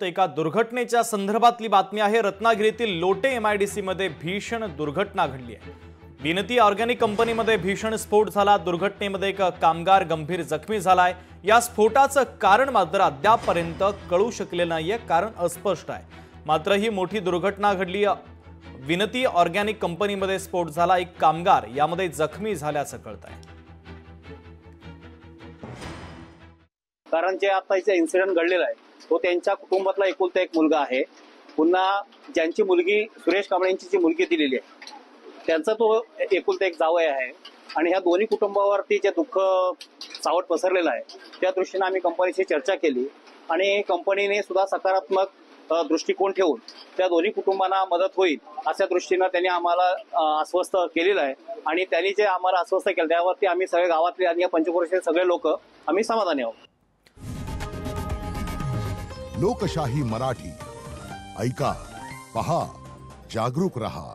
तर एका दुर्घटनेच्या संदर्भातली बातमी आहे। रत्नागिरीतील लोटे एमआयडीसी मध्ये भीषण दुर्घटना घडली आहे। विनती ऑर्गॅनिक कंपनीमध्ये भीषण स्फोट झाला। दुर्घटनेमध्ये एक कामगार गंभीर जखमी झालाय। या स्फोटाचं कारण मात्र अद्यापपर्यंत कळू शकलेलं नाहीये, कारण अस्पष्ट आहे। मात्र ही मोठी दुर्घटना घडली। विनती ऑर्गॅनिक कंपनीमध्ये स्फोट झाला, एक कामगार यामध्ये जखमी झाल्याचं कळतंय। कारण जे आता इथे इन्सिडेंट घडलेला आहे तो त्यांच्या कुटुंबातला एकुलता एक मुलगा आहे। पुन्हा ज्यांची मुलगी सुरेश कांबळे यांची जी मुलगी दिलेली आहे त्यांचा तो एकुलता एक जावई आहे आणि ह्या दोन्ही कुटुंबावरती जे दुःख सावट पसरलेलं आहे त्या दृष्टीने आम्ही कंपनीशी चर्चा केली आणि कंपनीने सुद्धा सकारात्मक दृष्टिकोन ठेवून त्या दोन्ही कुटुंबांना मदत होईल अशा दृष्टीने त्यांनी आम्हाला आश्वस्त केलेलं आहे आणि त्यांनी जे आम्हाला आश्वस्त केलं त्यावरती आम्ही सगळे गावातले आणि पंचक्रोशीचे सगळे लोक आम्ही समाधानी आहोत। लोकशाही मराठी ऐका, पहा, जागरूक रहा।